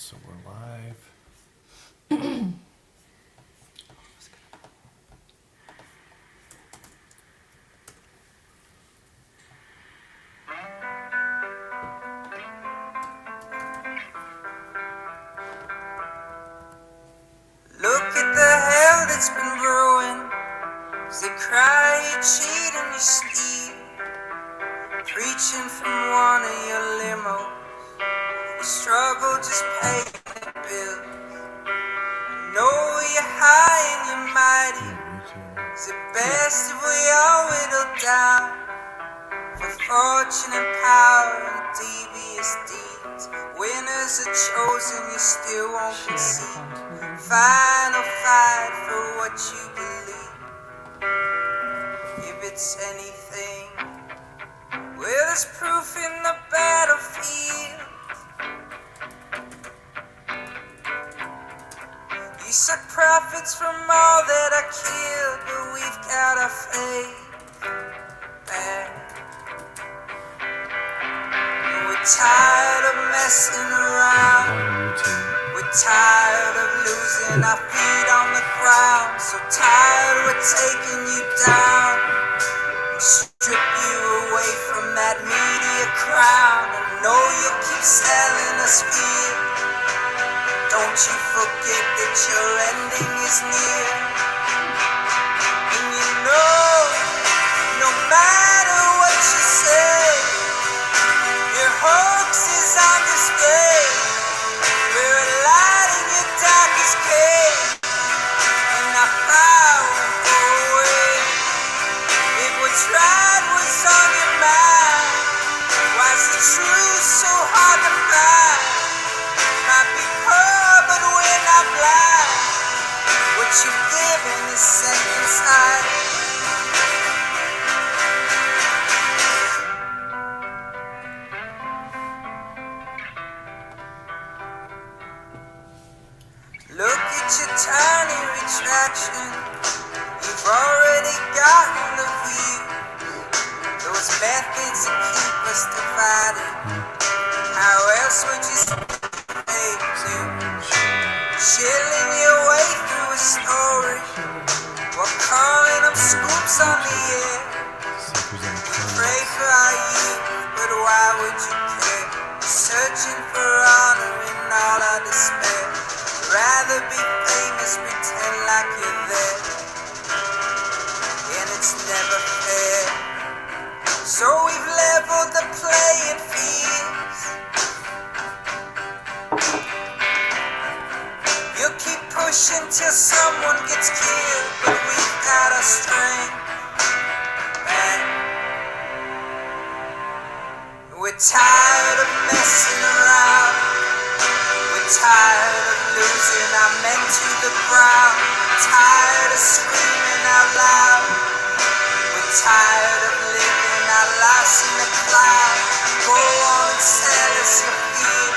So we're live. Look at the hell that's been brewing. As they cry, you cheat and you steal. Preaching from one of your limos. The struggle just paying the bill. Know you're high and you're mighty. It's the best if we all whittle down. For fortune and power and devious deeds. Winners are chosen, you still won't concede. Final fight for what you believe. If it's anything, well, there's proof in the battlefield. You suck profits from all that I killed, but we've got our faith back. And we're tired of messing around. We're tired of losing our feet on the ground. So tired we're taking you down and strip you away from that media crown. I know you'll keep selling us fear. Don't you forget that your ending is near. And you know, no matter what you say, your hoax is on display. We're a light in your darkest cave, and our fire won't go away. If what's right was on your mind, why's the truth so hard to find? Might be poor, but we're not blind. What you've given is second sight. Look at your tiny retraction. You've already gotten the view. Those methods that keep us divided. How else would you say to? Chilling your way through a story while calling them scoops on the air. Pray for our youth, but why would you care? Searching for honor in all our despair. Rather be famous, pretend like you're there. And it's never fair. So we've leveled the playing fields. You'll keep pushing till someone gets killed, but we've got our strength back. We're tired of messing around. We're tired of losing our men to the ground. We're tired of screaming out loud. We're tired of living our lives in the cloud. Go on and sell us your fear.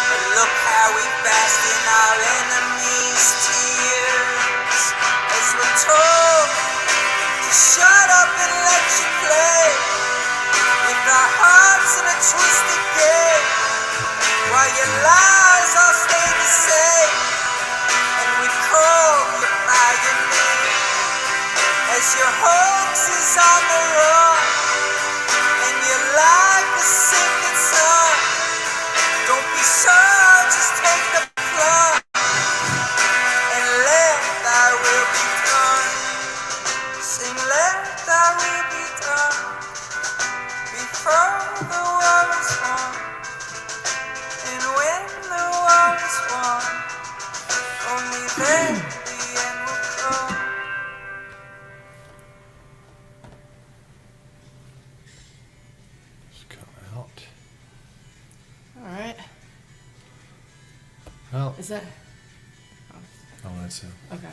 But look how we bask in our enemies' tears. As we're told to shut up and let you play. With our hearts in a twisted game. While your lies all stay the same. And we call you by your name. As your hoax is on the run. And you're like a sinking sun. Don't be sorry, just take the plunge. And let thy will be done. Sing, let thy will be done. Before the war is won. And when the war is won, only then the end will come. Just come out. All right. Well, Is that oh, that's it. okay?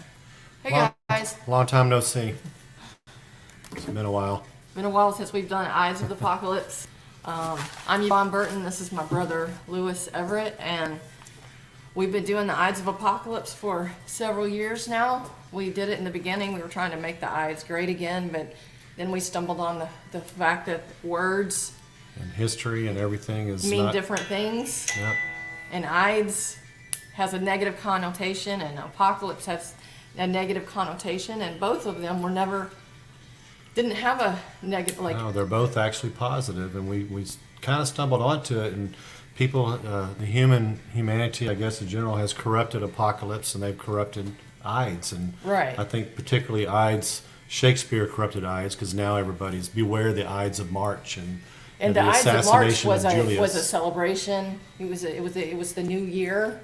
Hey Well- guys, Long time no see. It's been a while. been a while since we've done Ides of the Apocalypse. I'm Yvonne Burton. This is my brother Lewis Everett, and we've been doing the Ides of Apocalypse for several years now. We did it in the beginning. We were trying to make the Ides great again, but then we stumbled on the fact that words And history and everything is mean not, different things. Yep. And Ides has a negative connotation, and apocalypse has a negative connotation, and both of them didn't have a negative, like, No, they're both actually positive, and we kind of stumbled onto it, and people, humanity, I guess in general, has corrupted apocalypse, and they've corrupted Ides, and Right. I think particularly Ides, Shakespeare corrupted Ides because now everybody's beware the Ides of March, and and you the know, Ides of March assassination was of a Julius. celebration. It was the new year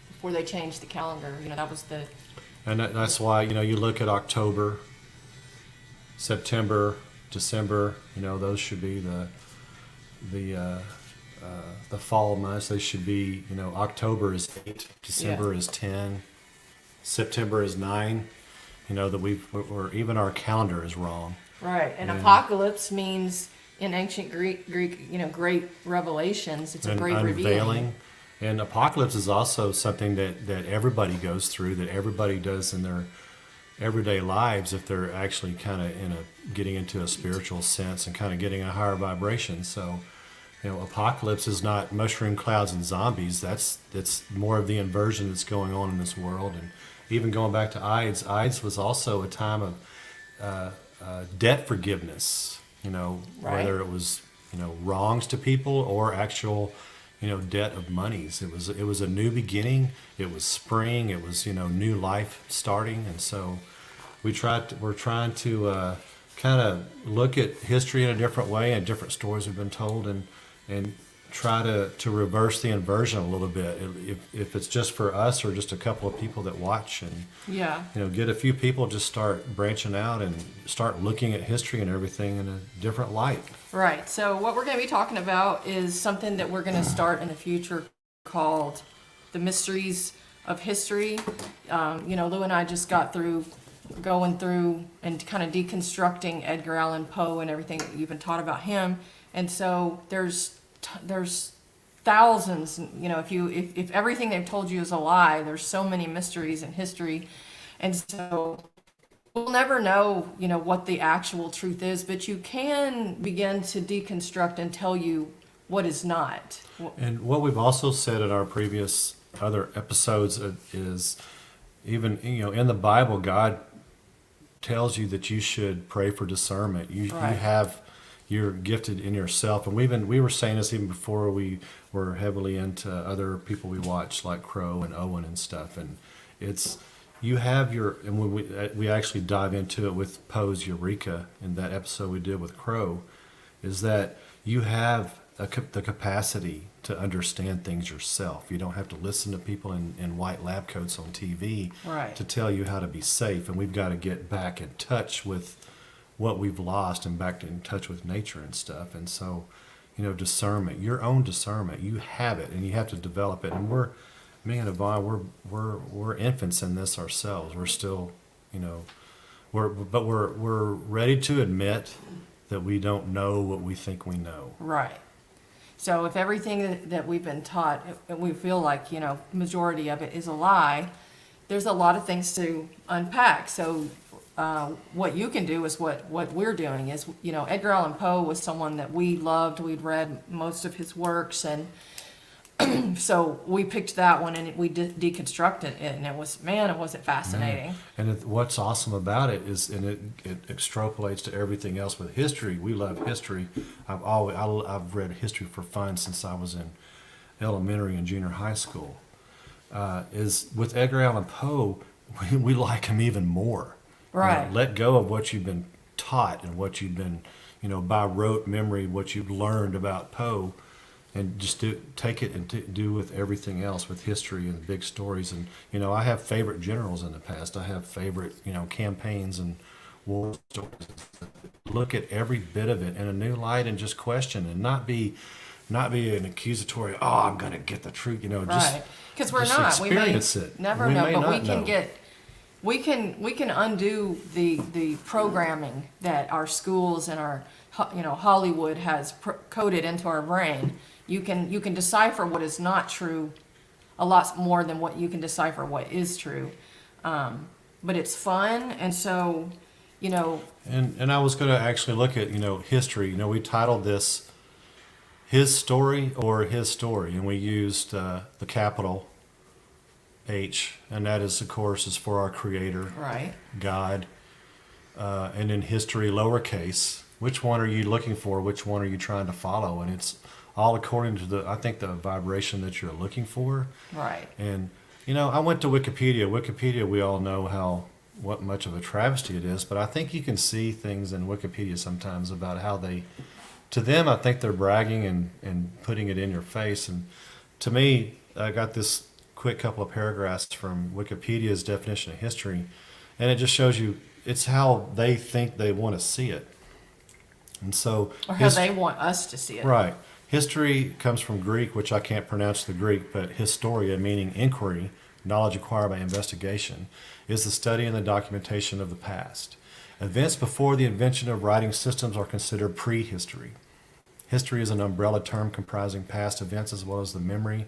before they changed the calendar. That was the And that's why, you look at October, September, December, those should be the fall months. They should be, October is 8, December is 10, September is 9. That or even our calendar is wrong. right. And Yeah. apocalypse means in ancient Greek, great revelations. It's a And great revealing. unveiling. And apocalypse is also something that everybody goes through, that everybody does in their everyday lives if they're actually kind of getting into a spiritual sense and kind of getting a higher vibration. So, apocalypse is not mushroom clouds and zombies. That's more of the inversion that's going on in this world. And even going back to Ides was also a time of debt forgiveness. Right. Whether it was wrongs to people or actual debt of monies. It was a new beginning. It was spring. It was new life starting. And so we're trying to kind of look at history in a different way and different stories have been told, and try to reverse the inversion a little bit. If it's just for us or just a couple of people that watch, and Yeah. get a few people, just start branching out and start looking at history and everything in a different light. Right. So what we're going to be talking about is something that we're going to start in the future called the mysteries of history. Lou and I just got through going through and kind of deconstructing Edgar Allan Poe and everything that you've been taught about him. And so there's thousands, if everything they've told you is a lie, there's so many mysteries in history. And so we'll never know, what the actual truth is, but you can begin to deconstruct and tell you what is not. And what we've also said in our previous other episodes is even in the Bible, God tells you that you should pray for discernment. Right. You're gifted in yourself, and we were saying this even before we were heavily into other people we watched like Crow and Owen and stuff. And it's you have and when we actually dive into it with Poe's Eureka in that episode we did with Crow, is that you have the capacity to understand things yourself. You don't have to listen to people in white lab coats on TV Right. to tell you how to be safe. And we've got to get back in touch with what we've lost and back in touch with nature and stuff. And so, discernment, your own discernment, you have it and you have to develop it. And me and Yvonne, we're infants in this ourselves. We're still, we're ready to admit that we don't know what we think we know. Right. So if everything that we've been taught, and we feel like, majority of it is a lie, there's a lot of things to unpack. So what you can do is what we're doing is, Edgar Allan Poe was someone that we loved. We'd read most of his works, and so we picked that one and we deconstructed it, and it was fascinating. And what's awesome about it is, and it extrapolates to everything else with history. We love history. I've read history for fun since I was in elementary and junior high school. Is with Edgar Allan Poe, we like him even more. Right. Let go of what you've been taught and what you've been, by rote memory, what you've learned about Poe, and just take it and do with everything else, with history and big stories. And, I have favorite generals in the past. I have favorite, campaigns and war stories. Look at every bit of it in a new light and just question, and not be an accusatory, oh, I'm going to get the truth, just Right. Because we're just not. We may experience it. never We know, may but not we can know. we can undo the programming that our schools and our Hollywood has coded into our brain. You can decipher what is not true a lot more than what you can decipher what is true. But it's fun, and so And I was going to actually look at history. We titled this his story or his story, and we used the capital H, and that is, of course, is for our Creator, Right. God, and in history, lowercase. Which one are you looking for? Which one are you trying to follow? And it's all according to I think, the vibration that you're looking for. Right. And I went to Wikipedia. Wikipedia, we all know what much of a travesty it is, but I think you can see things in Wikipedia sometimes about how to them, I think they're bragging and putting it in your face. And to me, I got this quick couple of paragraphs from Wikipedia's definition of history, and it just shows you it's how they think they want to see it. And so, Or how they want us to see it. right. History comes from Greek, which I can't pronounce the Greek, but historia, meaning inquiry, knowledge acquired by investigation, is the study and the documentation of the past. Events before the invention of writing systems are considered prehistory. History is an umbrella term comprising past events as well as the memory,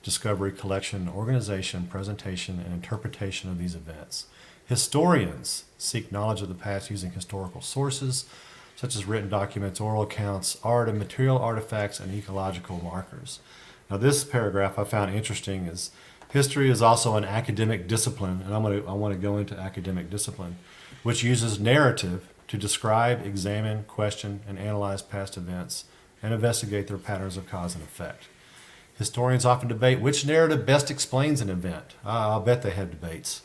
discovery, collection, organization, presentation, and interpretation of these events. Historians seek knowledge of the past using historical sources, such as written documents, oral accounts, art and material artifacts, and ecological markers. Now, this paragraph I found interesting is history is also an academic discipline, and I want to go into academic discipline, which uses narrative to describe, examine, question, and analyze past events and investigate their patterns of cause and effect. Historians often debate which narrative best explains an event. I'll bet they have debates.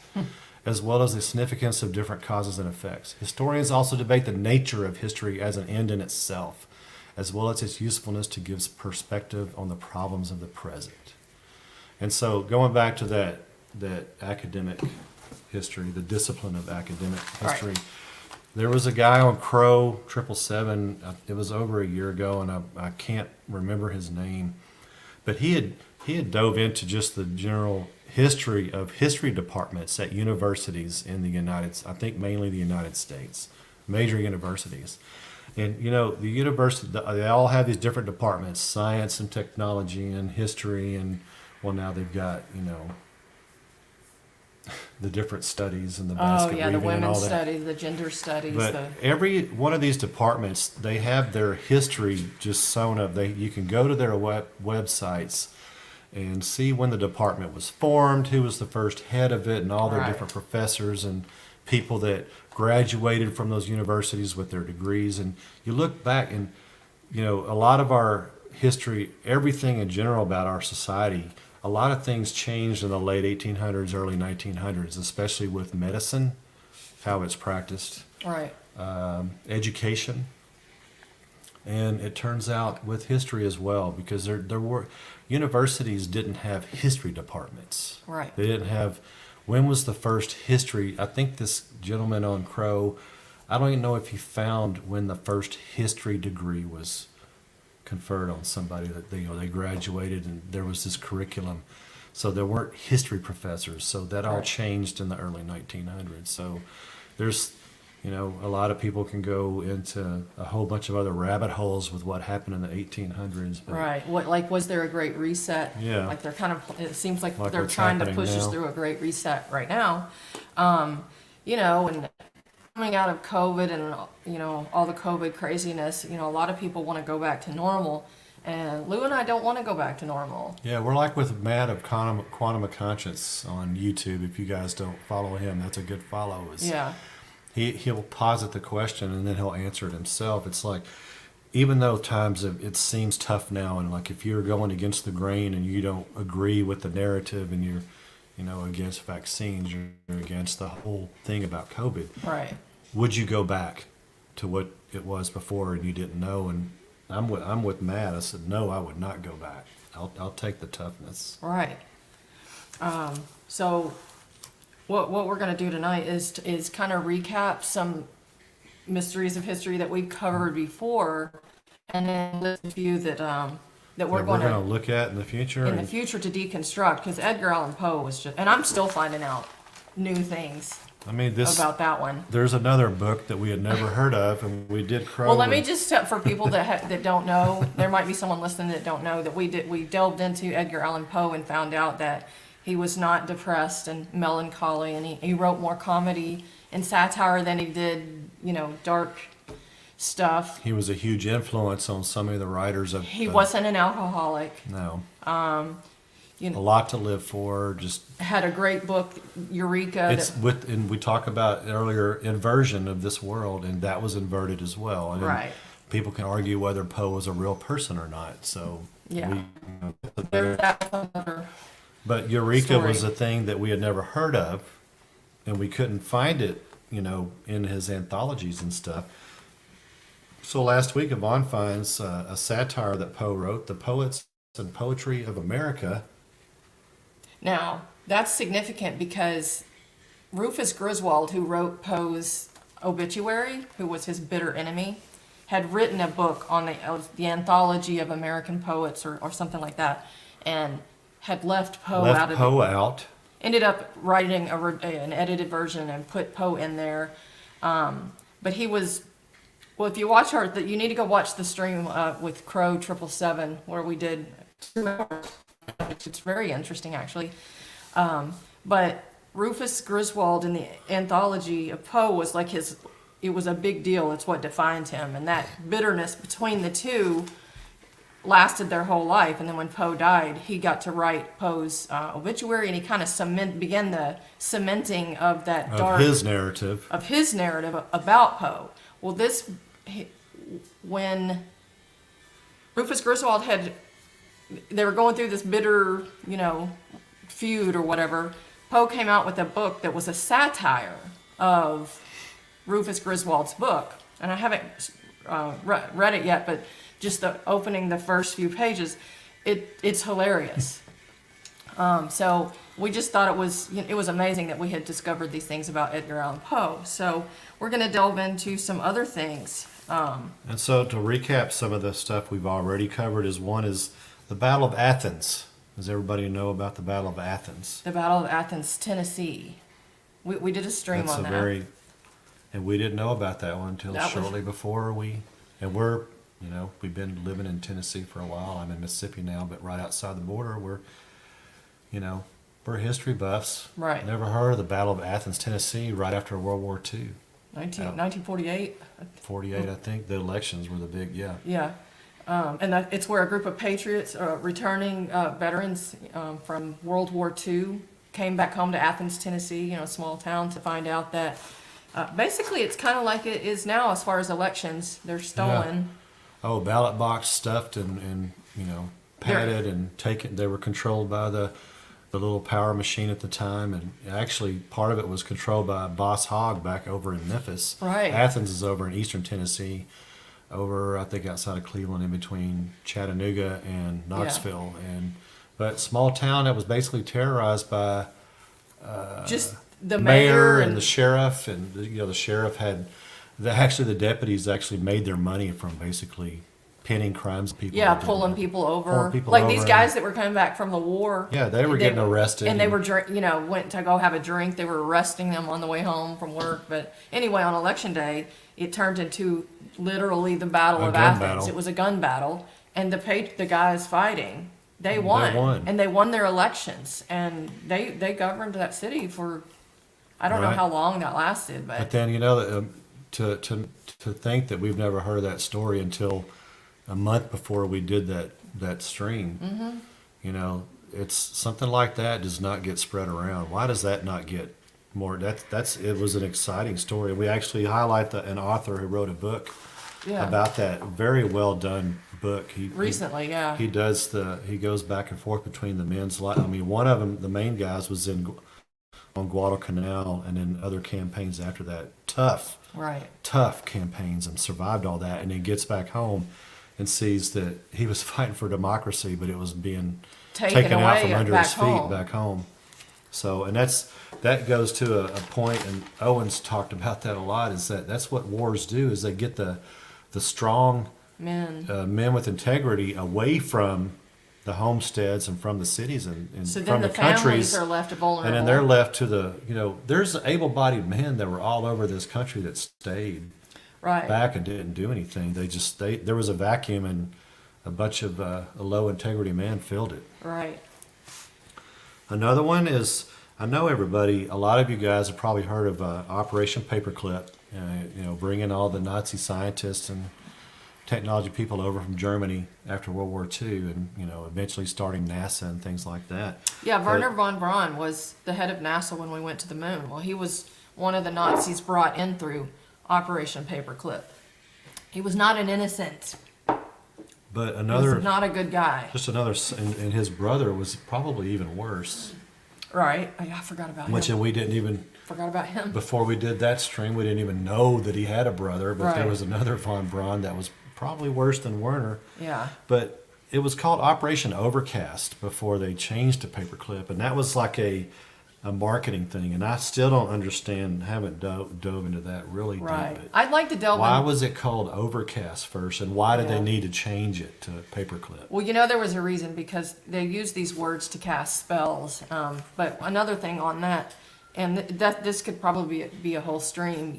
As well as the significance of different causes and effects. Historians also debate the nature of history as an end in itself, as well as its usefulness to give perspective on the problems of the present. And so, going back to that academic history, the discipline of academic history, Right. there was a guy on Crow 777. It was over a year ago, and I can't remember his name, but he had dove into just the general history of history departments at universities in the I think mainly the United States, major universities. And the university, they all have these different departments: science and technology and history, and now they've got the different studies and the Oh, basket yeah, the weaving and all women's that. studies, the gender studies. But every one of these departments, they have their history just sewn up. You can go to their websites and see when the department was formed, who was the first head of it, and all their Right. different professors and people that graduated from those universities with their degrees. And you look back and, a lot of our history, everything in general about our society, a lot of things changed in the late 1800s, early 1900s, especially with medicine, how it's practiced, Right. education. And it turns out with history as well, because there were universities didn't have history departments. Right. They didn't have. When was the first history? I think this gentleman on Crow, I don't even know if he found when the first history degree was conferred on somebody that they graduated and there was this curriculum. So there weren't history professors. So that all Right. changed in the early 1900s. So there's a lot of people can go into a whole bunch of other rabbit holes with what happened in the 1800s. But Right. Was there a great reset? Yeah. Like it seems like Like they're what's trying to happening push us now. through a great reset right now. And coming out of COVID and, all the COVID craziness, a lot of people want to go back to normal. And Lou and I don't want to go back to normal. Yeah, we're like with Matt of Quantum of Conscience on YouTube. If you guys don't follow him, that's a good follow. Yeah. He'll posit the question and then he'll answer it himself. It's like, even though it seems tough now, and like if you're going against the grain and you don't agree with the narrative and you're against vaccines, you're against the whole thing about COVID. Right. Would you go back to what it was before and you didn't know? And I'm with Matt. I said no, I would not go back. I'll take the toughness. Right. So what we're going to do tonight is kind of recap some mysteries of history that we've covered before, and then list a few that we're That we're going going to to look at in the future. in the and- future to deconstruct, because Edgar Allan Poe was just, and I'm still finding out new things I mean, about that one. there's another book that we had never heard of, and we did Crow. Well, let me just for people that don't know, there might be someone listening that don't know that we delved into Edgar Allan Poe and found out that he was not depressed and melancholy, and he wrote more comedy and satire than he did, dark stuff. He was a huge influence on some of the writers of. He wasn't an alcoholic. No. You A know, lot to live for. Just had a great book, Eureka. it's that- with, and we talk about earlier inversion of this world, and that was inverted as well. And Right. people can argue whether Poe was a real person or not. So Yeah. That's another. But Eureka Story. was a thing that we had never heard of, and we couldn't find it, in his anthologies and stuff. So last week, Yvonne finds a satire that Poe wrote, "The Poets and Poetry of America." Now, that's significant because Rufus Griswold, who wrote Poe's obituary, who was his bitter enemy, had written a book on the anthology of American poets or something like that, and had left Poe out Left of Poe it. out. Ended up writing an edited version and put Poe in there. But he was, well, if you watch you need to go watch the stream with Crow 777 where we did 2 hours. It's very interesting, actually. But Rufus Griswold in the anthology of Poe was like it was a big deal. It's what defined him. And that bitterness between the two lasted their whole life. And then when Poe died, he got to write Poe's obituary, and he kind of began the cementing of that Of his narrative. About Poe. Well, when Rufus Griswold they were going through this bitter, feud or whatever, Poe came out with a book that was a satire of Rufus Griswold's book. And I haven't read it yet, but just opening the first few pages, it's hilarious. So we just thought it was amazing that we had discovered these things about Edgar Allan Poe. So we're going to delve into some other things. And so to recap some of the stuff we've already covered is the Battle of Athens. Does everybody know about the Battle of Athens? The Battle of Athens, Tennessee. We did a stream That's on a that. and we didn't know about that one until That was- shortly before we've been living in Tennessee for a while. I'm in Mississippi now, but right outside the border, we're history buffs. Right. Never heard of the Battle of Athens, Tennessee, right after World War II. 1948. 48, I think. The elections were the big, yeah. Yeah. It's where a group of patriots, returning veterans from World War II, came back home to Athens, Tennessee, a small town, to find out that basically it's kind of like it is now as far as elections. They're stolen. Oh, ballot box stuffed and padded and taken. They were controlled by the little power machine at the time, and actually part of it was controlled by Boss Hogg back over in Memphis. Right. Athens is over in eastern Tennessee, over I think outside of Cleveland, in between Chattanooga and Knoxville, but small town that was basically terrorized by Just the mayor mayor and the sheriff, and the sheriff had the deputies actually made their money from basically pinning crimes people. Yeah, were doing. pulling people over. Pulling people like these over. guys that were coming back from the war. Yeah, they were getting arrested. And they were, went to go have a drink. They were arresting them on the way home from work. But anyway, on election day, it turned into literally the Battle A of gun Athens. battle. It was a gun battle. And the guys fighting, they won. And they won their elections. And they governed that city for, I don't know Right. how long that lasted. But then to think that we've never heard that story until a month before we did that stream. Mm-hmm. It's something like that does not get spread around. Why does that not get more? It was an exciting story. We actually highlight an author who wrote a book about that. Very well done book. Recently, yeah. He goes back and forth between the men's life. I mean, one of them, the main guys, was on Guadalcanal, and then other campaigns after that. Tough campaigns, and survived all that, and then gets back home and sees that he was fighting for democracy, but it was being taken out from under his feet back home. So, and that goes to a point, and Owen's talked about that a lot, is that's what wars do, is they get the strong men with integrity away from the homesteads and from the cities and so from then the countries. Families are left vulnerable. And then they're left to there's able-bodied men that were all over this country that stayed back and didn't do anything. There was a vacuum, and a bunch of low integrity men filled it. Right. Another one is, I know a lot of you guys have probably heard of Operation Paperclip bringing all the Nazi scientists and technology people over from Germany after World War II, and eventually starting NASA and things like that. Yeah, Werner von Braun was the head of NASA when we went to the moon. Well, he was one of the Nazis brought in through Operation Paperclip. He was not an innocent. But He was not a good guy. and his brother was probably even worse. Right. I forgot about Which him. we didn't even, Forgot about him. before we did that stream, we didn't even know that he had a brother, but there Right. was another von Braun that was probably worse than Werner. Yeah. But it was called Operation Overcast before they changed to Paperclip, and that was like a marketing thing, and I still don't understand, haven't dove into that really Right. deep. But I'd like to delve why in. was it called Overcast first, and why did Yeah. they need to change it to Paperclip? Well, there was a reason because they use these words to cast spells. But another thing on that, and this could probably be a whole stream.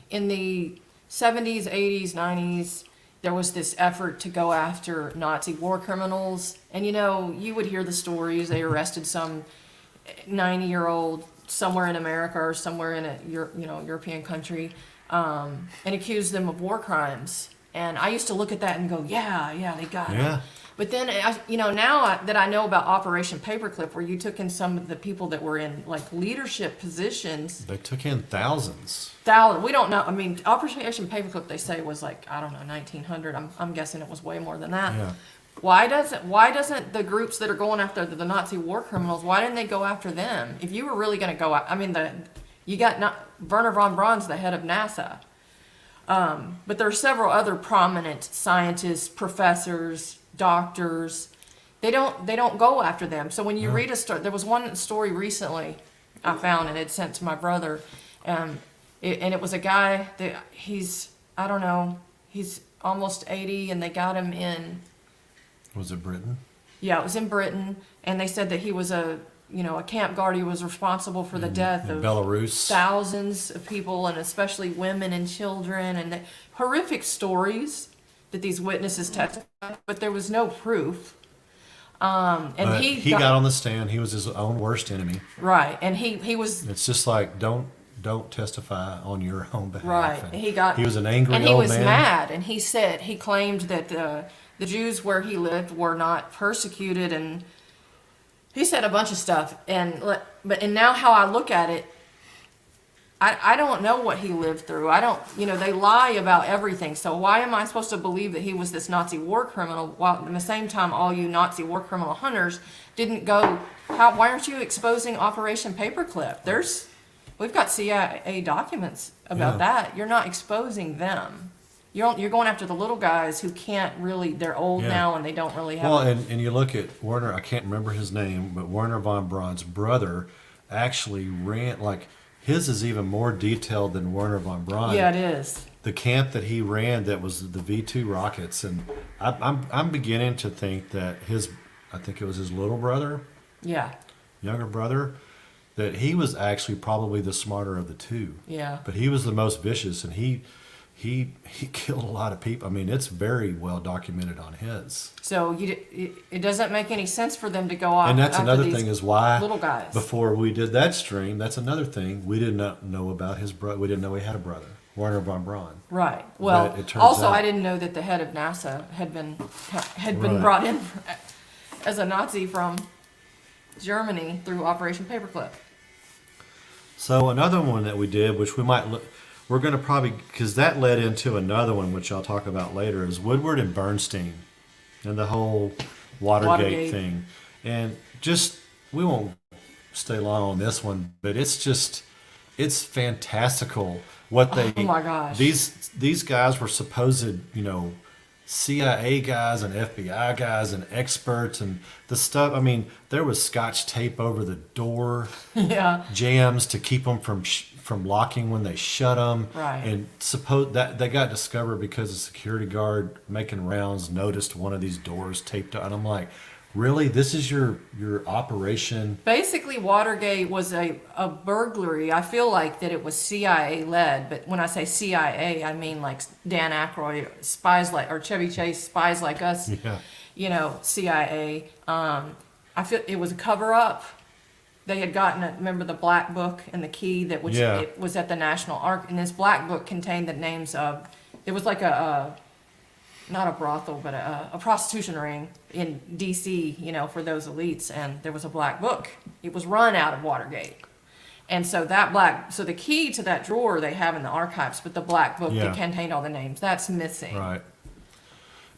In the 70s, 80s, 90s, there was this effort to go after Nazi war criminals. And you would hear the stories. They arrested some 90-year-old somewhere in America or somewhere in a European country, and accused them of war crimes. And I used to look at that and go, yeah, they got Yeah. it. But then, now that I know about Operation Paperclip, where you took in some of the people that were in like leadership positions, They took in thousands. we don't know. I mean, Operation Paperclip, they say was like, I don't know, 1900. I'm guessing it was way more than that. Yeah. Why doesn't the groups that are going after the Nazi war criminals, why didn't they go after them? If you were really going to go out, I mean, Werner von Braun's the head of NASA. But there are several other prominent scientists, professors, doctors. They don't go after them. So when you read a story, there was one story recently I found and it sent to my brother, and it was a guy that he's almost 80, and they got him in. Was it Britain? Yeah, it was in Britain, and they said that he was a camp guard. He was responsible for the death In of Belarus. thousands of people, and especially women and children, and the horrific stories that these witnesses testified, but there was no proof. And But he got on the stand. He was his own worst enemy. right, and he was It's just like don't testify on your own behalf. right. And He was an angry and he old was man. mad, and he claimed that the Jews where he lived were not persecuted, and he said a bunch of stuff. And now how I look at it, I don't know what he lived through. I don't, they lie about everything. So why am I supposed to believe that he was this Nazi war criminal while at the same time all you Nazi war criminal hunters didn't go, why aren't you exposing Operation Paperclip? We've got CIA documents about that. You're not exposing them. You're going after the little guys who can't really, they're old Yeah. now and they don't really have. Well, and you look at Werner, I can't remember his name, but Werner von Braun's brother actually ran, like, his is even more detailed than Werner von Braun. Yeah, it is. The camp that he ran, that was the V2 rockets, and I'm beginning to think that I think it was his little brother, Yeah, younger brother, that he was actually probably the smarter of the two. yeah. But he was the most vicious, and he killed a lot of people. I mean, it's very well documented on his. So it doesn't make any sense for them to go off. And that's after another these thing is why little guys. before we did that stream, that's another thing, we did not know about his brother. We didn't know he had a brother, Werner von Braun. Right. Well, But it turns also out- I didn't know that the head of NASA had been Right. brought in as a Nazi from Germany through Operation Paperclip. So another one that we did, which we're going to probably, because that led into another one, which I'll talk about later, is Woodward and Bernstein and the whole Watergate thing. And we won't stay long on this one, but it's fantastical what they. Oh my gosh. These guys were supposed, CIA guys and FBI guys and experts and the stuff. I mean, there was Scotch tape over the door. Yeah. Jams to keep them from locking when they shut them. Right. And suppose that they got discovered because a security guard making rounds noticed one of these doors taped up. And I'm like, really? This is your operation? Basically, Watergate was a burglary. I feel like that it was CIA led, but when I say CIA, I mean like Dan Aykroyd, or Chevy Chase, Spies Like Us. Yeah. CIA. I feel it was a cover up. they had gotten, remember the black book and the key that which Yeah. it was at the National Arch, and this black book contained the names of, it was like not a brothel, but a prostitution ring in D.C., you know, for those elites, and there was a black book. It was run out of Watergate. And so so the key to that drawer they have in the archives, but the black book Yeah. that contained all the names, that's missing. Right.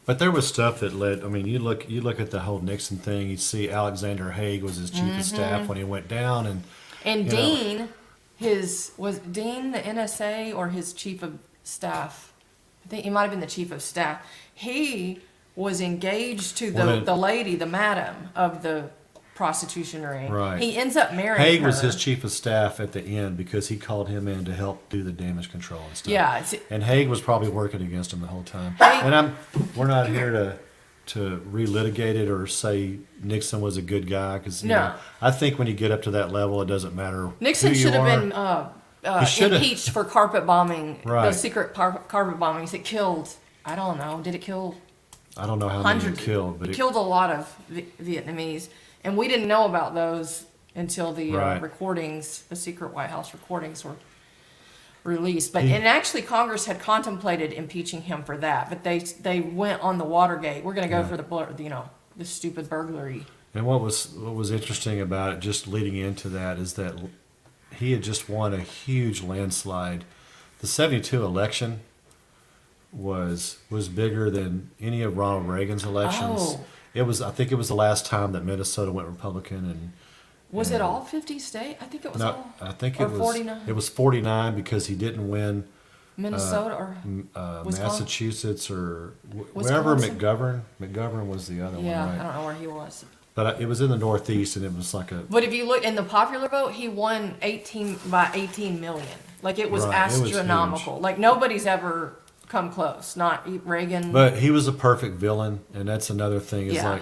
But there was stuff that led. I mean, you look at the whole Nixon thing. You see Alexander Haig was his chief of staff when he went down, and And you know, Dean, was Dean the NSA or his chief of staff? I think he might have been the chief of staff. He was engaged to Well, the lady, the madam of the prostitution ring. Right. He ends up marrying Haig her. was his chief of staff at the end because he called him in to help do the damage control and stuff. Yeah. And Haig was probably working against him the whole time. Haig- And we're not here to relitigate it or say Nixon was a good guy because No. I think when you get up to that level, it doesn't matter. Nixon who you should have are. been He should have. impeached for carpet bombing, Right. those secret carpet bombings that killed, I don't know, did it kill I don't know how many hundreds? he killed, but it killed a lot of Vietnamese, and we didn't know about those until the Right. recordings, the secret White House recordings were released. But and actually, Congress had contemplated impeaching him for that, but they went on the Watergate. We're going to go for the stupid burglary. And what was interesting about it, just leading into that, is that he had just won a huge landslide. The '72 election was bigger than any of Ronald Reagan's elections. Oh. I think it was the last time that Minnesota went Republican, and Was it all 50 states? I think it was no, all. I think or it was 49. It was 49 because he didn't win Minnesota or Wisconsin? Massachusetts or wherever Wisconsin? McGovern was the other Yeah, one, I right? don't know where he was. But it was in the Northeast, and it was like a But if you look in the popular vote, he won 18 million. Like it was Right, it was astronomical. huge. Like nobody's ever come close. Not Reagan. But he was a perfect villain, and that's another thing. Is Yeah.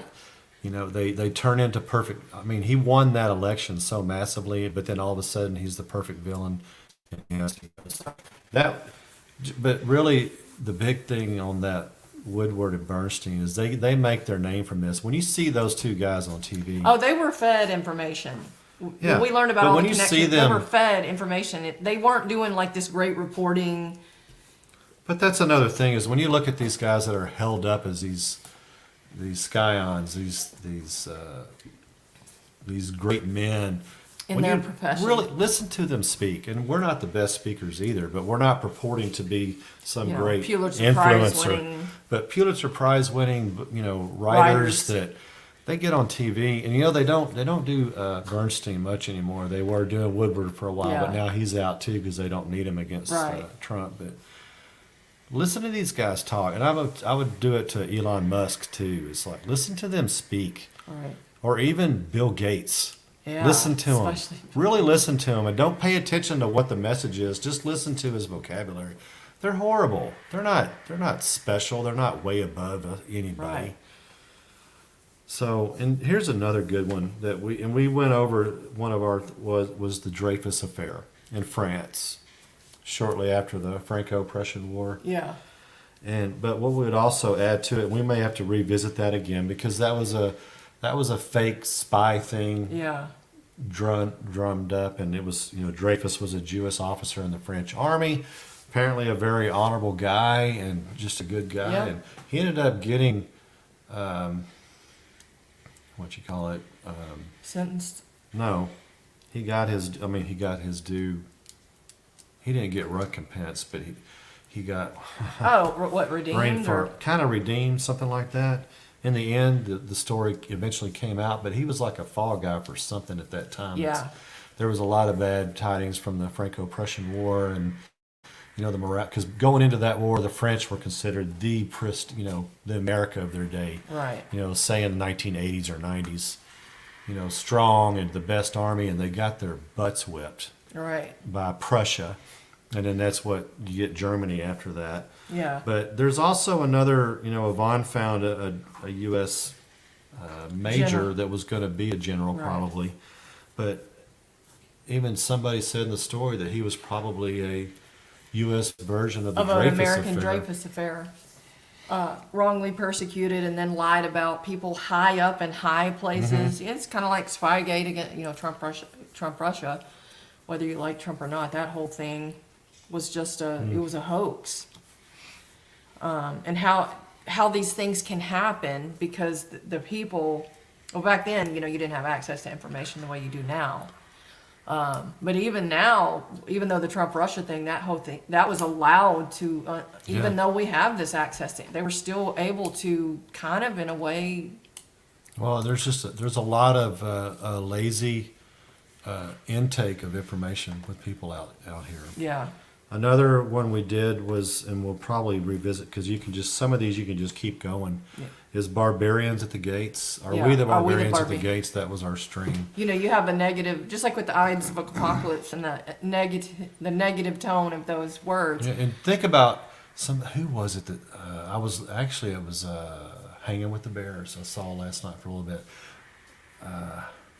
like, they turn into perfect. I mean, he won that election so massively, but then all of a sudden he's the perfect villain. Yes, he was. But really, the big thing on that Woodward and Bernstein is they make their name from this. When you see those two guys on TV, Oh, they were fed information. Yeah, When we learned about but all when the you see connections, them- they were fed information. They weren't doing like this great reporting. but that's another thing is when you look at these guys that are held up as these scions, these great men. In when their you profession. really listen to them speak, and we're not the best speakers either, but we're not purporting to be some You know, great Pulitzer Prize influencer. winning. But Pulitzer Prize winning, writers Writers. that they get on TV, and they don't do Bernstein much anymore. They were doing Woodward for a while, but Yeah. now he's out too because they don't need him against Right. Trump. But listen to these guys talk, and I would do it to Elon Musk too. It's like listen to them speak, All right. or even Bill Gates. Yeah, Listen to him. especially- Really listen to him, and don't pay attention to what the message is. Just listen to his vocabulary. They're horrible. They're not special. They're not way above anybody. Right. So, and here's another good one that we went over. One of our was the Dreyfus affair in France, shortly after the Franco-Prussian War. Yeah. But what we would also add to it, we may have to revisit that again because that was a fake spy thing Yeah. drummed up, and it was Dreyfus was a Jewish officer in the French army, apparently a very honorable guy and just a good guy, Yeah. and he ended up getting what you call it. Sentenced. No, he got his due. He didn't get recompense, but he got Oh, what, redeemed? reigned for or- kind of redeemed, something like that. In the end, the story eventually came out, but he was like a fall guy for something at that time. Yeah. There was a lot of bad tidings from the Franco-Prussian War, and because going into that war, the French were considered the America of their day. Right. Say in the 1980s or 90s, strong and the best army, and they got their butts whipped Right. by Prussia, and then that's what you get Germany after that. Yeah. But there's also another, Yvonne found a U.S. Major General. that was going to be a general Right. probably. But even somebody said in the story that he was probably a U.S. version of the Of an Dreyfus American affair. Dreyfus affair. wrongly persecuted and then lied about people high up in high places. It's kind of like Spygate against, Trump Russia, whether you like Trump or not. That whole thing was just it was a hoax. And how these things can happen because the people, well, back then, you didn't have access to information the way you do now. But even now, even though the Trump Russia thing, that whole thing, that was allowed to, even though we have this access to, they were still able to kind of in a way. Well, there's a lot of lazy intake of information with people out here. Yeah. Another one we did was, and we'll probably revisit because some of these you can just keep going. Yeah. Is barbarians at the gates? Are Yeah. we the Are we the barbarians at the barbi- gates? That was our stream. You have a negative, just like with the Ides of Apocalypse and the negative tone of those words. Yeah, and think about who was it that it was hanging with the bears. I saw last night for a little bit.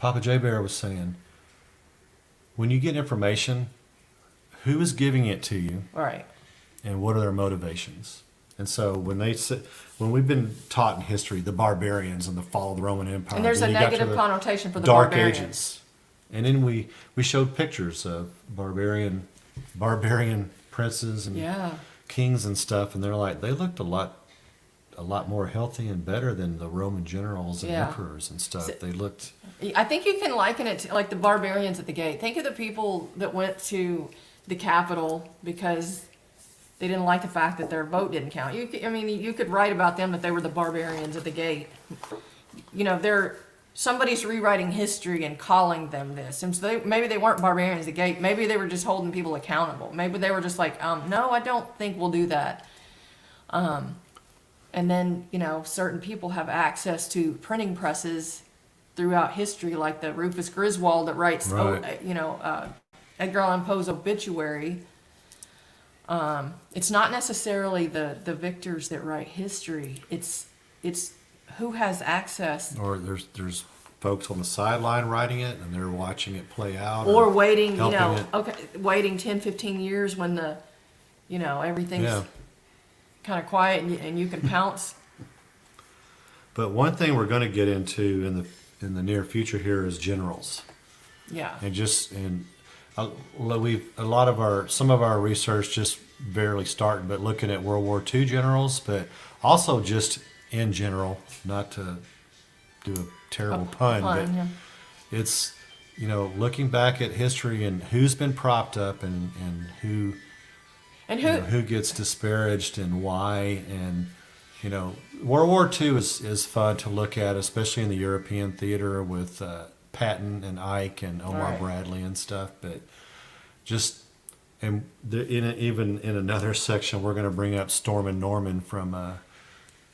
Papa J Bear was saying, when you get information, who is giving it to you, Right. and what are their motivations? And so when we've been taught in history, the barbarians and the fall of the Roman Empire, And there's a then you got to negative the connotation for the Dark barbarians. Ages, and then we showed pictures of barbarian princes and Yeah. kings and stuff, and they're like, they looked a lot more healthy and better than the Roman generals and Yeah. emperors and stuff. They looked. I think you can liken it to like the barbarians at the gate. Think of the people that went to the Capitol because they didn't like the fact that their vote didn't count. You could write about them that they were the barbarians at the gate. Somebody's rewriting history and calling them this. And so maybe they weren't barbarians at the gate. Maybe they were just holding people accountable. Maybe they were just like, no, I don't think we'll do that. And then, certain people have access to printing presses throughout history, like the Rufus Griswold that writes, Right. Edgar Allan Poe's obituary. It's not necessarily the victors that write history. It's who has access Or there's folks on the sideline writing it, and they're watching it play out, or waiting, helping it. waiting 10, 15 years when everything's Yeah. kind of quiet and you can pounce. But one thing we're going to get into in the near future here is generals, Yeah. and some of our research just barely starting, but looking at World War II generals, but also just in general, not to do a terrible pun, but yeah. it's looking back at history and who's been propped up and who And who gets disparaged and why. And World War II is fun to look at, especially in the European theater with Patton and Ike and Omar Right. Bradley and stuff. But even in another section, we're going to bring up Stormin' Norman from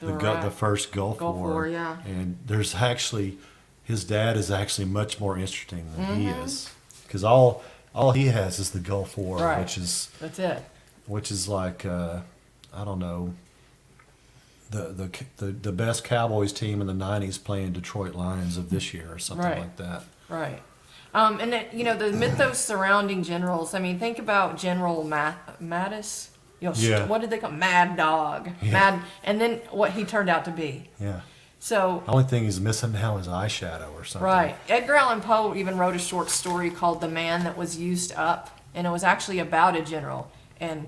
the first Gulf War. Yeah. And there's actually, his dad is actually much more interesting than he Mm-hmm. is, because all he has is the Gulf War, Right. which That's it. is like I don't know, the best Cowboys team in the '90s playing Detroit Lions of this year or something Right. like that. Right. And then, the mythos surrounding generals. I mean, think about General Mattis. Yeah. What did they call Mad Dog? Yeah. Mad, and then what he turned out to be. Yeah. So, The only thing he's missing now is eyeshadow or something. right. Edgar Allan Poe even wrote a short story called The Man That Was Used Up, and it was actually about a general. And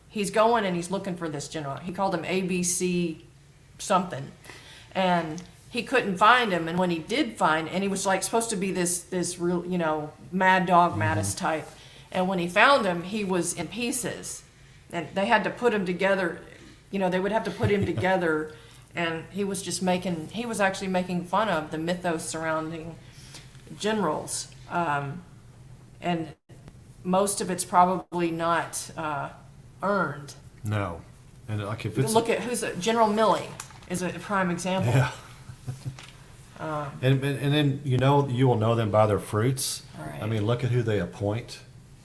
he's going and he's looking for this general. He called him ABC something. And he couldn't find him, and when he did find, and he was like supposed to be this real, Mad Dog Mattis type. And when he found him, he was in pieces. And they had to put him together, they would have to put him together, and he was actually making fun of the mythos surrounding generals. And most of it's probably not earned. No. And like if it's Look at General Milley is a prime example. yeah. And then you will know them by their fruits. Right. I mean, look at who they appoint.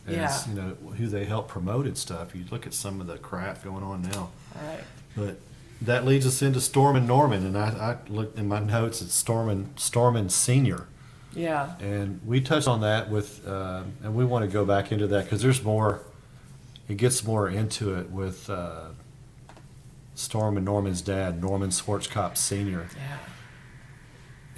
As, Yeah. who they help promote and stuff. You look at some of the crap going on now. All right. But that leads us into Stormin' Norman, and I looked in my notes. It's Stormin' Senior, Yeah. and we touched on that with, and we want to go back into that because there's more. It gets more into it with Storm and Norman's dad, Norman Schwarzkopf Sr. Yeah.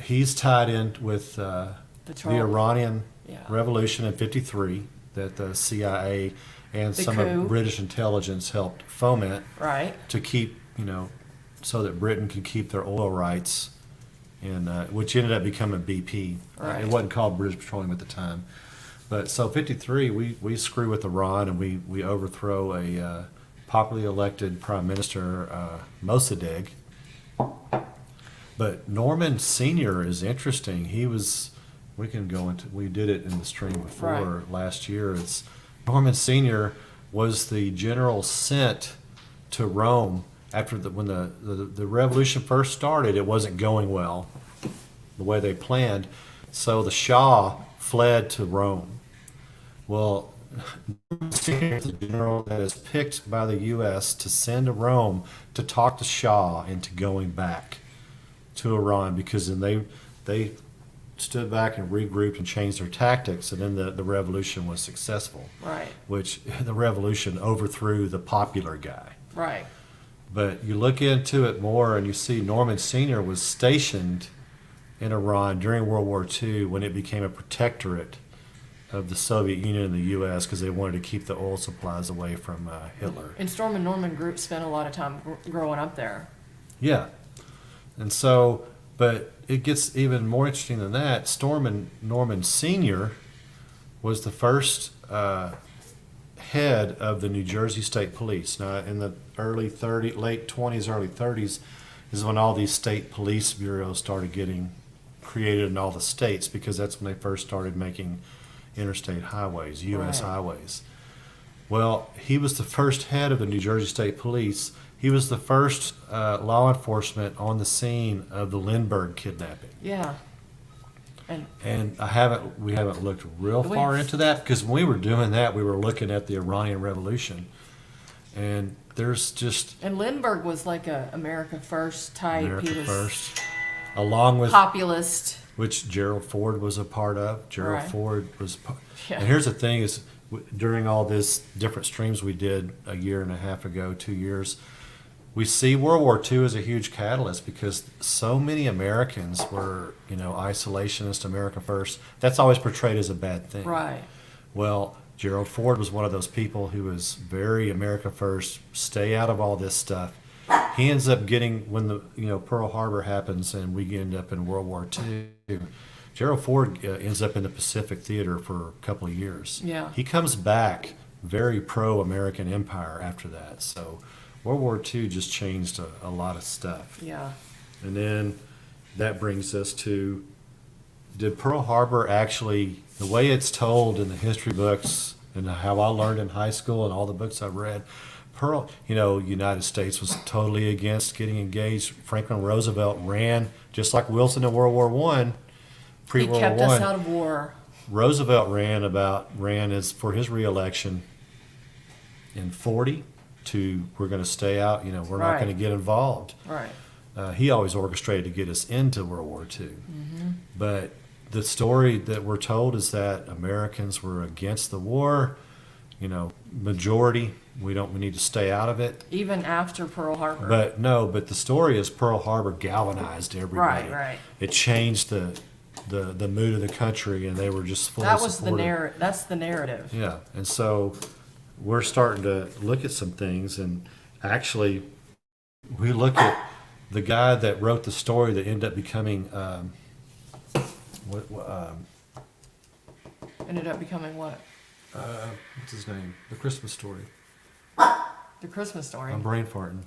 He's tied in with the Charlie. Iranian Yeah. Revolution in '53 that the CIA and The some coup. of British intelligence helped foment Right. to keep, so that Britain could keep their oil rights, and which ended up becoming BP. Right. It wasn't called British Petroleum at the time. But so '53, we screw with Iran and we overthrow a popularly elected Prime Minister, Mossadegh. But Norman Sr. is interesting. We did it in the stream before Right. last year. Norman Sr. was the general sent to Rome after when the revolution first started. It wasn't going well, the way they planned. So the Shah fled to Rome. Well, Norman Sr. is the general that is picked by the U.S. to send to Rome to talk the Shah into going back to Iran, because then they stood back and regrouped and changed their tactics, and then the revolution was successful. Right. Which the revolution overthrew the popular guy. Right. But you look into it more and you see Norman Sr. was stationed in Iran during World War II when it became a protectorate of the Soviet Union and the U.S. because they wanted to keep the oil supplies away from Hitler. And Storm and Norman group spent a lot of time growing up there. Yeah. And so, but it gets even more interesting than that. Storm and Norman Sr. was the first head of the New Jersey State Police. Now, in the late 20s, early 30s, is when all these state police bureaus started getting created in all the states, because that's when they first started making interstate highways, U.S. Right. highways. Well, he was the first head of the New Jersey State Police. He was the first law enforcement on the scene of the Lindbergh kidnapping. Yeah. And We haven't looked real We- far into that, because when we were doing that, we were looking at the Iranian Revolution, and there's just Lindbergh was like a America First type. America He was First, along with populist. which Gerald Ford was a part of. Gerald Right. Ford was, Yeah. and here's the thing: is during all this different streams we did a year and a half ago, 2 years. We see World War II as a huge catalyst because so many Americans were, isolationist, America First. That's always portrayed as a bad thing. Right. Well, Gerald Ford was one of those people who was very America First, stay out of all this stuff. He ends up getting, when Pearl Harbor happens and we end up in World War II, Gerald Ford ends up in the Pacific Theater for a couple of years. Yeah. He comes back very pro-American empire after that. So World War II just changed a lot of stuff. Yeah. And then that brings us to, did Pearl Harbor actually, the way it's told in the history books and how I learned in high school and all the books I've read, United States was totally against getting engaged. Franklin Roosevelt ran, just like Wilson in World War I, He pre-World kept War us I. out of war. Roosevelt ran as for his reelection in 40 to, we're going to stay out, we're not Right. going to get involved. Right. He always orchestrated to get us into World War II. Mm-hmm. But the story that we're told is that Americans were against the war, majority, we need to stay out of it. Even after Pearl Harbor. But the story is Pearl Harbor galvanized everybody. Right. It changed the mood of the country, and they were just fully That was supportive. That's the narrative. Yeah, and so we're starting to look at some things, and actually, we look at the guy that wrote the story that ended up becoming Ended up becoming what? what's his name? The Christmas Story. The Christmas Story. I'm brain farting.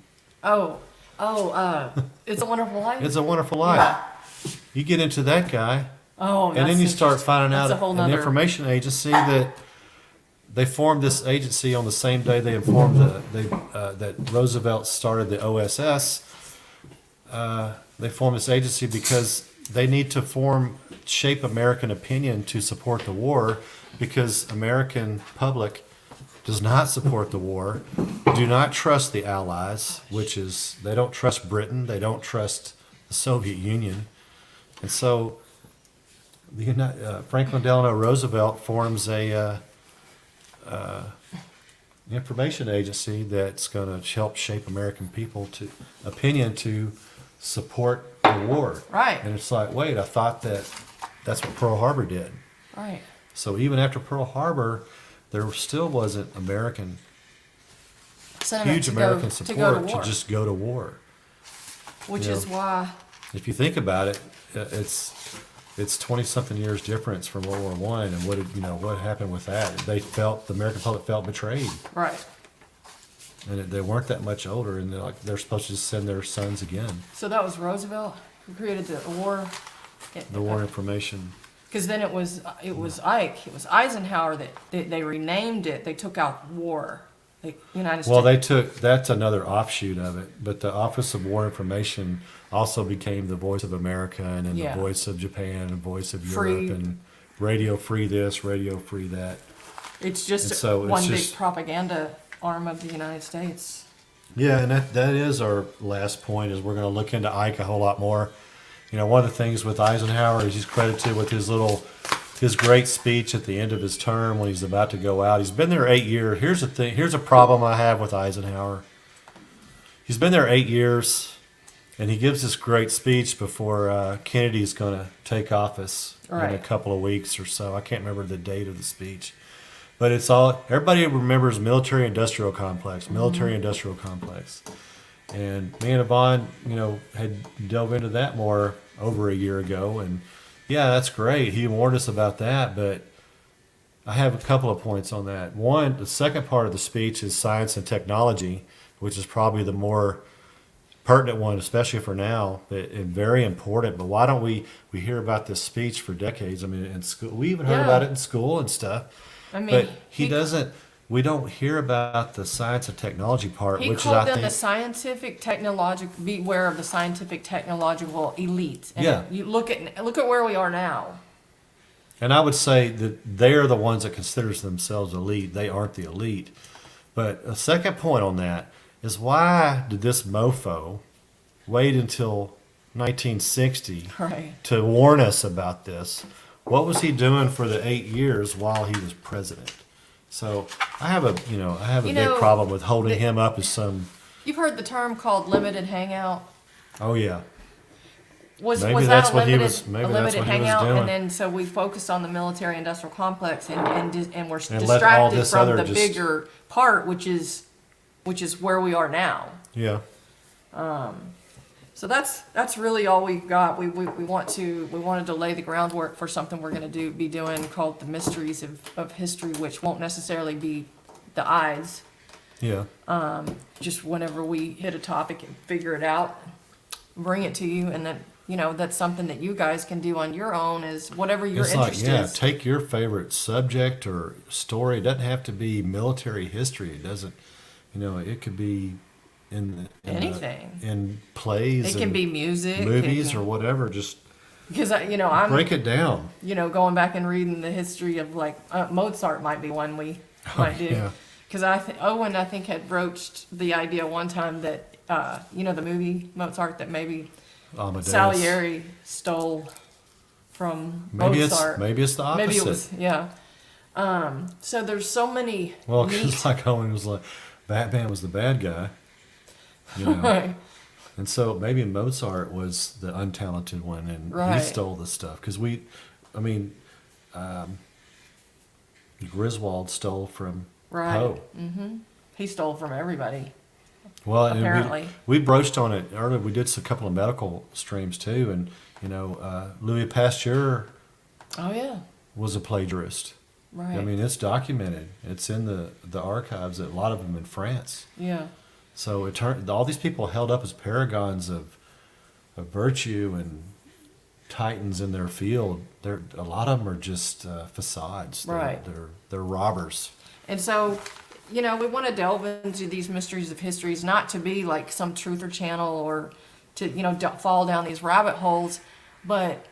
It's a Wonderful Life. It's a Wonderful Life. Yeah. You get into that guy, Oh, and then you start interesting. finding That's out a whole an nother. information agency that they formed this agency on the same day they informed that Roosevelt started the OSS. They formed this agency because they need to shape American opinion to support the war, because American public does not support the war, do not trust the Allies, which is, they don't trust Britain, they don't trust the Soviet Union. And so Franklin Delano Roosevelt forms information agency that's going to help shape American people to opinion to support the war. Right. And it's like, wait, I thought that's what Pearl Harbor did. Right. So even after Pearl Harbor, there still wasn't Sentiment huge to American go to support war. to just go to war. Which you is know. why. If you think about it, it's 20-something years difference from World War One, and what happened with that? The American public felt betrayed, Right. and they weren't that much older, and they're supposed to just send their sons again. So that was Roosevelt who created the war. The war information. Because then it was Ike, it was Eisenhower that they renamed it. They took out war. The United States. Well, that's another offshoot of it, but the Office of War Information also became the Voice of America, and then Yeah. the Voice of Japan, and Voice of Free. Europe, and Radio Free this, Radio Free that. It's just And so it's one just- big propaganda arm of the United States. Yeah, and that is our last point, is we're going to look into Ike a whole lot more. One of the things with Eisenhower is he's credited with his great speech at the end of his term when he's about to go out. He's been there 8 years. Here's the thing. Here's a problem I have with Eisenhower. He's been there 8 years, and he gives this great speech before Kennedy's going to take office in a Right. couple of weeks or so. I can't remember the date of the speech. But everybody remembers military-industrial complex, military-industrial complex. And me and Yvonne, had delved into that more over a year ago. And yeah, that's great. He warned us about that, but I have a couple of points on that. One, the second part of the speech is science and technology, which is probably the more pertinent one, especially for now, and very important. But why don't we hear about this speech for decades? I mean, in school, we even heard Yeah. about it in school and stuff. I mean, But he doesn't. We don't hear about the science and technology part, He which is, called I them think, the scientific technological. Beware of the scientific technological elite. And Yeah. You look at where we are now. and I would say that they're the ones that considers themselves elite. They aren't the elite. But a second point on that is, why did this mofo wait until 1960 Right. to warn us about this? What was he doing for the 8 years while he was president? So I have a You big know, problem with holding him up as some. You've heard the term called limited hangout. Oh yeah, Was Maybe that that's a what he limited, was- maybe a that's limited what he was hangout? doing. And then so we focused on the military-industrial complex, and we're And let all distracted this from other the just- bigger part, which is where we are now. yeah. So that's really all we've got. We wanted to lay the groundwork for something we're going to be doing called the Mysteries of History, which won't necessarily be the Ides. Yeah. Just whenever we hit a topic and figure it out, bring it to you, and then that's something that you guys can do on your own, is whatever your It's like, interest yeah, is. take your favorite subject or story. It doesn't have to be military history. It doesn't, it could be in Anything. in plays. It can and be music, movies, or whatever. Just because I'm break it down. going back and reading the history of Mozart might be one we might do. Yeah. Because Owen, I think, had broached the idea one time that, the movie Mozart, that maybe Amadeus. Salieri stole from Maybe Mozart. maybe it's the opposite. Maybe it was, yeah. So there's so many Well, neat, because like Owen was like, Batman was the bad guy. right, And so maybe Mozart was the untalented one, and Right. he stole the stuff. Because Griswold stole from right. Poe. He stole from everybody. Well, and Apparently. we broached on it earlier. We did a couple of medical streams too, and Louis Pasteur Oh yeah, was a plagiarist. right. I mean, it's documented. It's in the archives. A lot of them in France. yeah, So it turned all these people held up as paragons of virtue and titans in their field. A lot of them are just facades. Right. They're robbers. and so. We want to delve into these mysteries of histories, not to be like some truther channel or to, fall down these rabbit holes, but,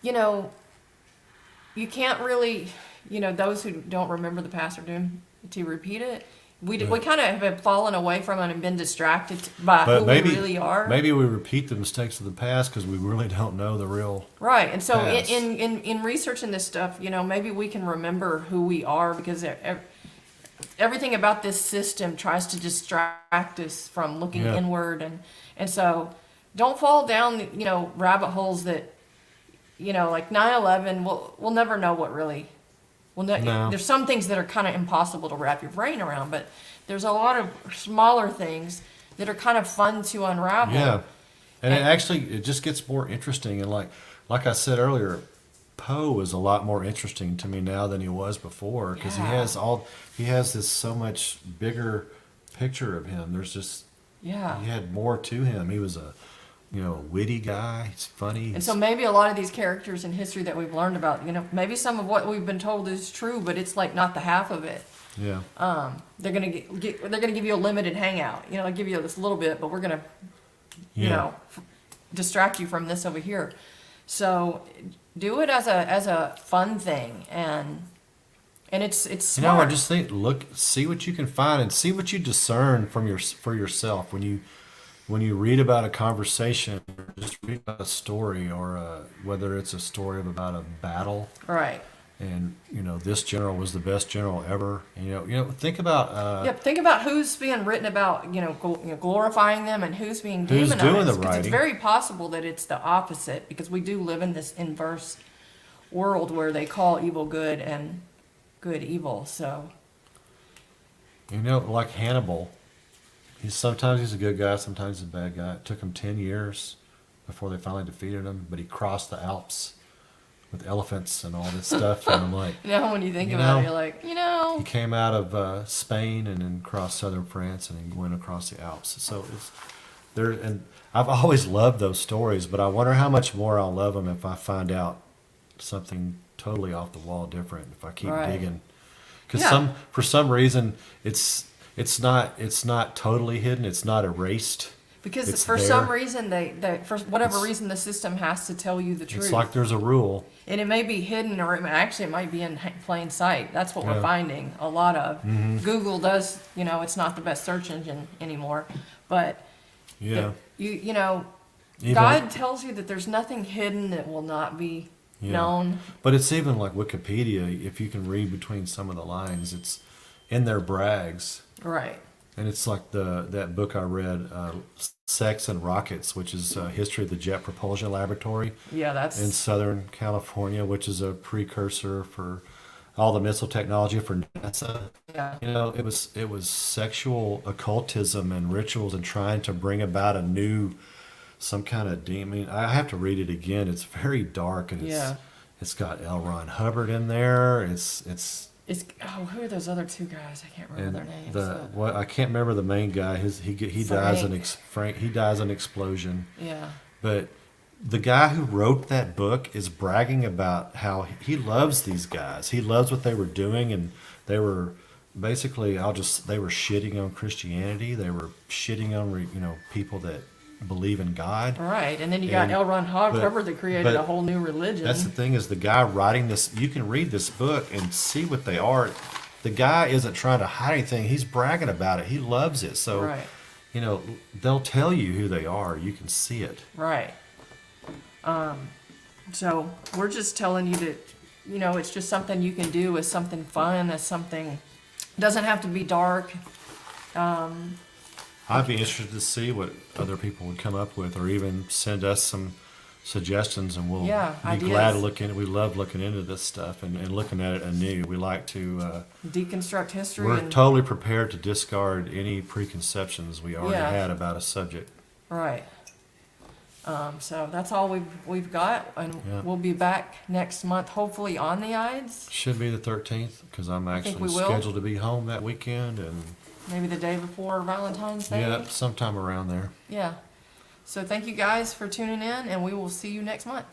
you can't really, those who don't remember the past are doomed to repeat it. We kind of have fallen away from it and been distracted by But who maybe we really are. maybe we repeat the mistakes of the past because we really don't know the real. Right, and so past. in researching this stuff, maybe we can remember who we are, because everything about this system tries to distract us from looking Yeah. inward, and so don't fall down, rabbit holes that, like 9/11. We'll never know what really. No. There's some things that are kind of impossible to wrap your brain around, but there's a lot of smaller things that are kind of fun to unravel. Yeah, and it just gets more interesting. And like I said earlier, Poe is a lot more interesting to me now than he was before because Yeah. he has this so much bigger picture of him. There's just Yeah. he had more to him. He was a witty guy. He's funny. And so maybe a lot of these characters in history that we've learned about, maybe some of what we've been told is true, but it's like not the half of it. Yeah. They're gonna they're gonna give you a limited hangout. They'll give you this little bit, but we're gonna, Yeah. distract you from this over here. So do it as a fun thing, and it's smart. I just think see what you can find and see what you discern for yourself when you read about a conversation, or just read about a story, or whether it's a story about a battle. Right. And this general was the best general ever. And, think about Yep. Think about who's being written about, glorifying them, and who's being Who's demonized. doing the 'Cause it's writing. very possible that it's the opposite, because we do live in this inverse world where they call evil good and good evil. So like Hannibal. Sometimes he's a good guy, sometimes he's a bad guy. It took him 10 years before they finally defeated him, but he crossed the Alps with elephants and all this stuff. And I'm like, when you think You about know, it, you're like, he came out of Spain and then crossed southern France and then went across the Alps. So it's there, and I've always loved those stories, but I wonder how much more I'll love them if I find out something totally off the wall different. If I keep Right. digging, because Yeah. for some reason it's not totally hidden. It's not erased. because It's for there. some reason they for whatever reason the system has to tell you the truth. It's like there's a rule. And it may be hidden, or it might be in plain sight. That's what we're Yeah. finding a lot of. Google does, it's not the best search engine anymore, but Yeah. Even- God tells you that there's nothing hidden that will not be Yeah. known. But it's even like Wikipedia. If you can read between some of the lines, it's in their brags. Right. And it's like that book I read, Sex and Rockets, which is history of the Jet Propulsion Laboratory Yeah, that's in Southern California, which is a precursor for all the missile technology for NASA. yeah. It was sexual occultism and rituals and trying to bring about some kind of demon. I have to read it again. It's very dark, and Yeah. it's got L. Ron Hubbard in there. It's Who are those other two guys? I can't remember and their names. I can't remember the main guy. He dies Frank. he dies in an explosion. Yeah. But the guy who wrote that book is bragging about how he loves these guys. He loves what they were doing, and they were basically they were shitting on Christianity. They were shitting on people that believe in God. Right, and then you got And- L. Ron but- Hubbard that created but a whole new religion. That's the thing, is the guy writing this. You can read this book and see what they are. The guy isn't trying to hide anything. He's bragging about it. He loves it. So, Right. they'll tell you who they are. You can see it. Right. So we're just telling you that, it's just something you can do as something fun, as something, doesn't have to be dark. I'd be interested to see what other people would come up with, or even send us some suggestions, and we'll Yeah, be ideas. glad to look in. We love looking into this stuff and looking at it anew. We like to. Deconstruct history. We're and, totally prepared to discard any preconceptions we already Yeah. had about a subject. Right. So that's all we've got, and Yeah. we'll be back next month, hopefully on the Ides, Should be the 13th, because I'm think actually we will. scheduled to be home that weekend, and maybe the day before Valentine's Day. yeah, sometime around there. Yeah. So thank you guys for tuning in, and we will see you next month.